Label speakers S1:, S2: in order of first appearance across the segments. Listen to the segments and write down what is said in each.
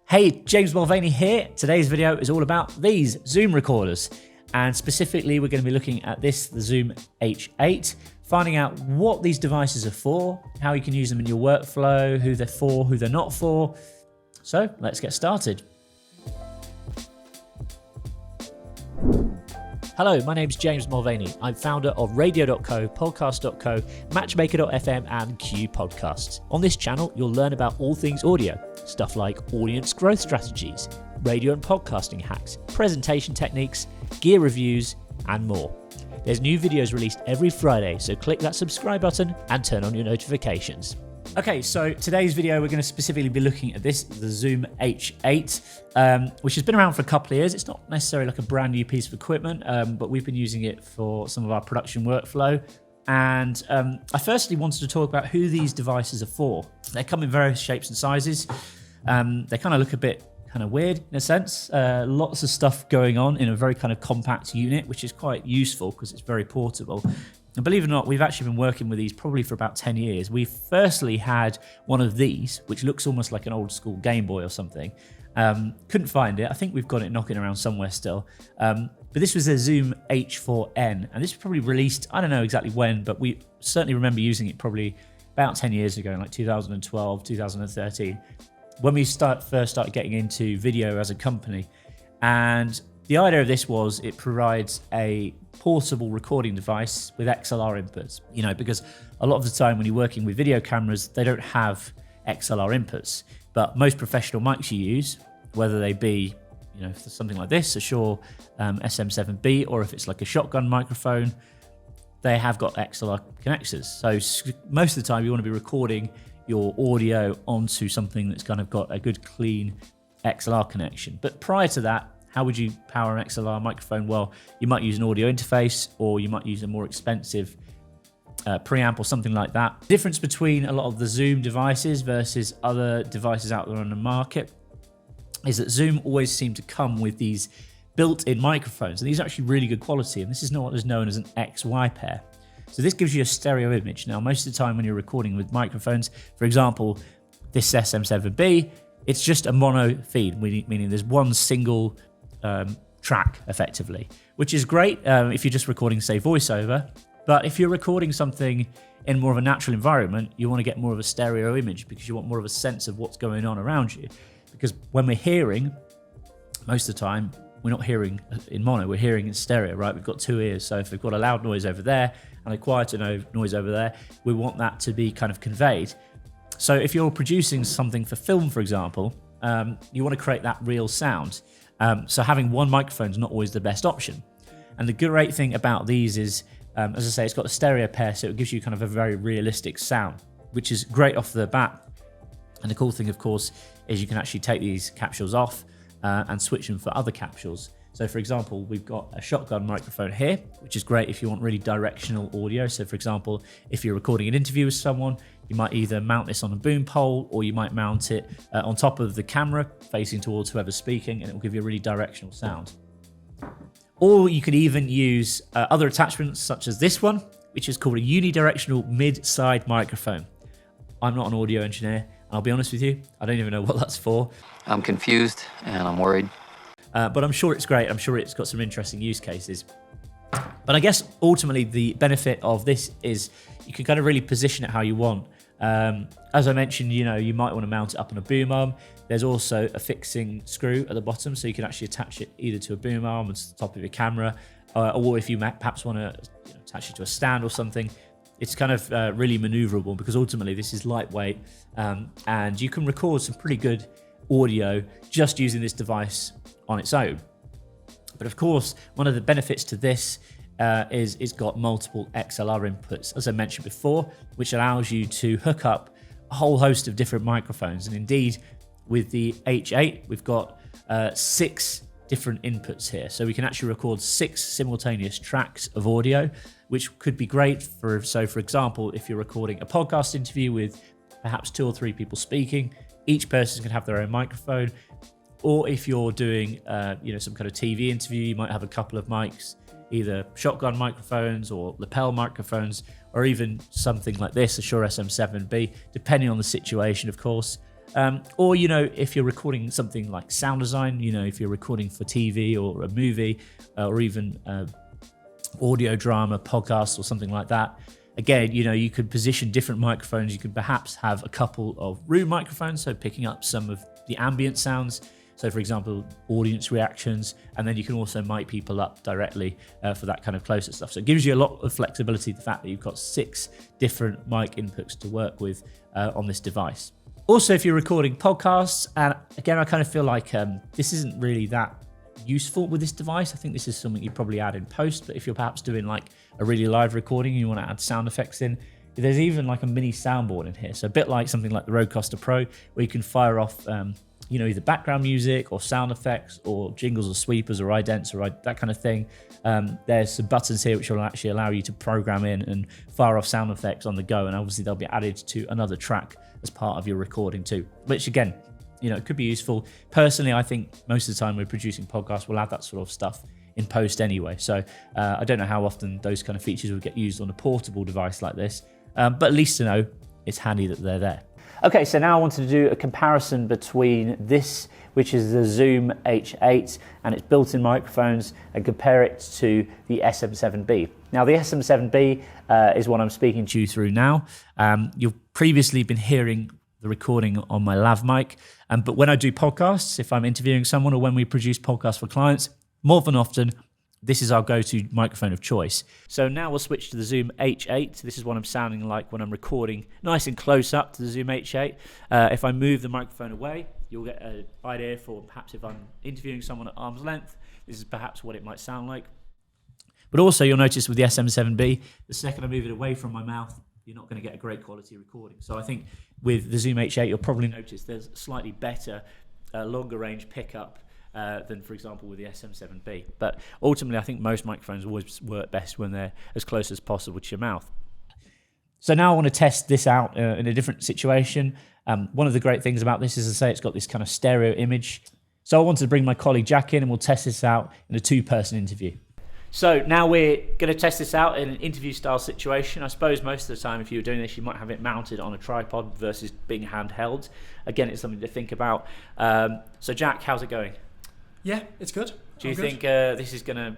S1: Hey, James Mulvaney here. Today's video is all about these Zoom recorders. And specifically, we're going to be looking at the Zoom H8, finding out what these devices are for, how you can use them in your workflow, who they're for, who they're not for. So let's get started. Hello, my name's James Mulvaney. I'm founder of Radio.co, Podcast.co, Matchmaker.fm and Q Podcasts. On this channel, you'll learn about all things audio, stuff like audience growth strategies, radio and podcasting hacks, presentation techniques, gear reviews, and more. There's new videos released every Friday, so click that subscribe button and turn on your notifications. Okay, so today's video, we're going to specifically be looking at the Zoom H8, which has been around for a couple of years. It's not necessarily like a brand new piece of equipment, but we've been using it for some of our production workflow. And I firstly wanted to talk about who these devices are for. They come in various shapes and sizes. They kind of look a bit kind of weird in a sense. Lots of stuff going on in a very kind of compact unit, which is quite useful because it's very portable. And believe it or not, we've actually been working with these probably for about 10 years. We firstly had one of these, which looks almost like an old school Game Boy or something. Couldn't find it. I think we've got it knocking around somewhere still. But this was a Zoom H4n, and this was probably released, I don't know exactly when, but we certainly remember using it probably about 10 years ago, in like 2012, 2013, when we first started getting into video as a company. And the idea of this was it provides a portable recording device with XLR inputs, because a lot of the time when you're working with video cameras, they don't have XLR inputs, but most professional mics you use, whether they be, if there's something like this, a Shure SM7B, or if it's like a shotgun microphone, they have got XLR connectors. So most of the time you want to be recording your audio onto something that's kind of got a good clean XLR connection. But prior to that, how would you power an XLR microphone? Well, you might use an audio interface, or you might use a more expensive preamp or something like that. The difference between a lot of the Zoom devices versus other devices out there on the market is that Zoom always seem to come with these built-in microphones, and these are actually really good quality, and this is not what is known as an XY pair. So this gives you a stereo image. Now, most of the time when you're recording with microphones, for example, this SM7B, it's just a mono feed, meaning there's one single track effectively, which is great if you're just recording, say, voiceover. But if you're recording something in more of a natural environment, you want to get more of a stereo image because you want more of a sense of what's going on around you. Because when we're hearing, most of the time, we're not hearing in mono, we're hearing in stereo, right? We've got two ears. So if we've got a loud noise over there and a quieter noise over there, we want that to be kind of conveyed. So if you're producing something for film, for example, you want to create that real sound. So having one microphone is not always the best option. And the great thing about these is, as I say, it's got a stereo pair, so it gives you kind of a very realistic sound, which is great off the bat. And the cool thing, of course, is you can actually take these capsules off and switch them for other capsules. So for example, we've got a shotgun microphone here, which is great if you want really directional audio. So for example, if you're recording an interview with someone, you might either mount this on a boom pole, or you might mount it on top of the camera facing towards whoever's speaking, and it will give you a really directional sound. Or you could even use other attachments such as this one, which is called a unidirectional mid-side microphone. I'm not an audio engineer, and I'll be honest with you, I don't even know what that's for.
S2: I'm confused and I'm worried.
S1: But I'm sure it's great. I'm sure it's got some interesting use cases. But I guess ultimately the benefit of this is you can kind of really position it how you want. As I mentioned, you might want to mount it up on a boom arm. There's also a fixing screw at the bottom, so you can actually attach it either to a boom arm or to the top of your camera, or if you perhaps want to attach it to a stand or something. It's kind of really maneuverable because ultimately this is lightweight, and you can record some pretty good audio just using this device on its own. But of course, one of the benefits to this is it's got multiple XLR inputs, as I mentioned before, which allows you to hook up a whole host of different microphones. And indeed, with the H8, we've got 6 different inputs here. So we can actually record 6 simultaneous tracks of audio, which could be great for example, if you're recording a podcast interview with perhaps 2 or 3 people speaking, each person can have their own microphone. Or if you're doing, some kind of TV interview, you might have a couple of mics, either shotgun microphones or lapel microphones, or even something like this, a Shure SM7B, depending on the situation, of course. Or, if you're recording something like sound design, if you're recording for TV or a movie or even audio drama, podcasts or something like that. Again, you could position different microphones. You could perhaps have a couple of room microphones, so picking up some of the ambient sounds. So, for example, audience reactions, and then you can also mic people up directly for that kind of closer stuff. So it gives you a lot of flexibility, the fact that you've got 6 different mic inputs to work with on this device. Also, if you're recording podcasts, and again, I kind of feel like this isn't really that useful with this device. I think this is something you probably add in post, but if you're perhaps doing like a really live recording and you want to add sound effects in, there's even like a mini soundboard in here. So a bit like something like the Rodecaster Pro, where you can fire off either background music or sound effects or jingles or sweepers or idents or that kind of thing. There's some buttons here which will actually allow you to program in and fire off sound effects on the go, and obviously they'll be added to another track as part of your recording too, which again, it could be useful. Personally, I think most of the time we're producing podcasts, we'll add that sort of stuff in post anyway. So I don't know how often those kind of features will get used on a portable device like this, but at least to know it's handy that they're there. Okay, so now I wanted to do a comparison between this, which is the Zoom H8 and its built-in microphones, and compare it to the SM7B. Now, the SM7B is what I'm speaking to you through now. You've previously been hearing the recording on my lav mic, but when I do podcasts, if I'm interviewing someone or when we produce podcasts for clients, more than often, this is our go-to microphone of choice. So now we'll switch to the Zoom H8. This is what I'm sounding like when I'm recording nice and close up to the Zoom H8. If I move the microphone away, you'll get an idea for perhaps if I'm interviewing someone at arm's length, this is perhaps what it might sound like. But also you'll notice with the SM7B, the second I move it away from my mouth, you're not going to get a great quality recording. So I think with the Zoom H8, you'll probably notice there's slightly better, longer range pickup than, for example, with the SM7B. But ultimately, I think most microphones always work best when they're as close as possible to your mouth. So now I want to test this out in a different situation. One of the great things about this is, to say, it's got this kind of stereo image. So I wanted to bring my colleague Jack in, and we'll test this out in a 2-person interview. So now we're going to test this out in an interview style situation. I suppose most of the time if you were doing this, you might have it mounted on a tripod versus being handheld. Again, it's something to think about. So Jack, how's it going?
S3: Yeah, it's good.
S1: Do you think this is going to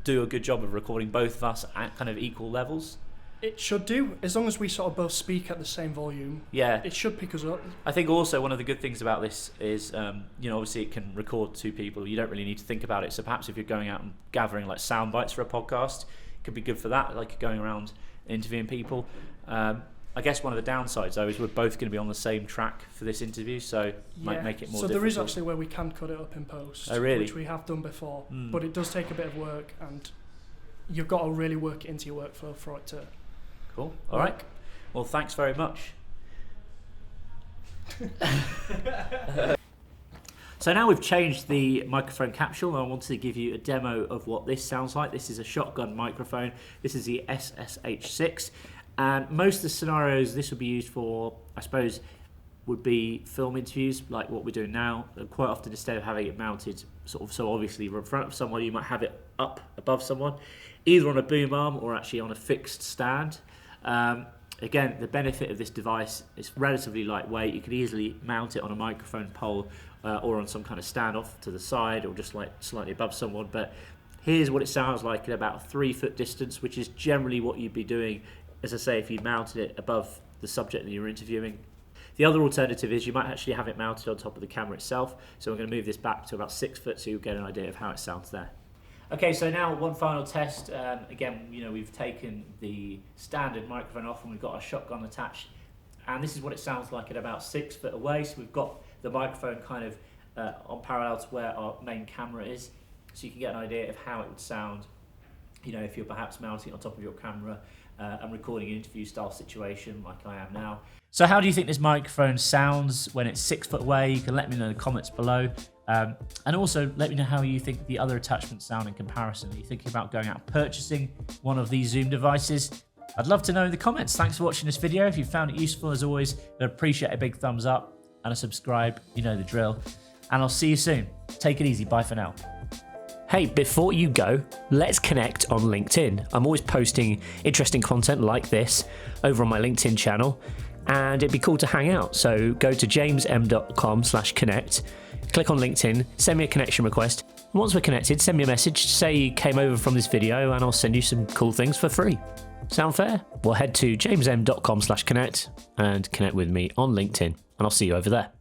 S1: do a good job of recording both of us at kind of equal levels?
S3: It should do, as long as we sort of both speak at the same volume.
S1: Yeah.
S3: It should pick us up.
S1: I think also one of the good things about this is, obviously it can record 2 people. You don't really need to think about it. So perhaps if you're going out and gathering like sound bites for a podcast, it could be good for that, like going around interviewing people. I guess one of the downsides though is we're both going to be on the same track for this interview, so it might make it more difficult.
S3: So there is actually where we can cut it up in post, which we have done before, but it does take a bit of work, and you've got to really work it into your workflow for it to.
S1: Cool. All right. Well, thanks very much. So now we've changed the microphone capsule, and I wanted to give you a demo of what this sounds like. This is a shotgun microphone. This is the SSH6, and most of the scenarios this would be used for, I suppose, would be film interviews like what we're doing now. Quite often, instead of having it mounted sort of so obviously in front of someone, you might have it up above someone, either on a boom arm or actually on a fixed stand. Again, the benefit of this device is relatively lightweight. You can easily mount it on a microphone pole or on some kind of stand off to the side or just like slightly above someone. But here's what it sounds like at about a 3-foot distance, which is generally what you'd be doing, as I say, if you mounted it above the subject that you're interviewing. The other alternative is you might actually have it mounted on top of the camera itself. So I'm going to move this back to about 6 foot so you'll get an idea of how it sounds there. Okay, so now one final test. Again, we've taken the standard microphone off and we've got our shotgun attached. And this is what it sounds like at about 6 foot away. So we've got the microphone kind of on parallel to where our main camera is. So you can get an idea of how it would sound, if you're perhaps mounting it on top of your camera and recording an interview style situation like I am now. So how do you think this microphone sounds when it's 6 foot away? You can let me know in the comments below. And also let me know how you think the other attachments sound in comparison. Are you thinking about going out and purchasing one of these Zoom devices? I'd love to know in the comments. Thanks for watching this video. If you found it useful, as always, I'd appreciate a big thumbs up and a subscribe. You know the drill. And I'll see you soon. Take it easy. Bye for now. Hey, before you go, let's connect on LinkedIn. I'm always posting interesting content like this over on my LinkedIn channel. and it'd be cool to hang out. So go to jamesm.com/connect, click on LinkedIn, send me a connection request. Once we're connected, send me a message, say you came over from this video, and I'll send you some cool things for free. Sound fair? Well, head to jamesm.com/connect and connect with me on LinkedIn, and I'll see you over there.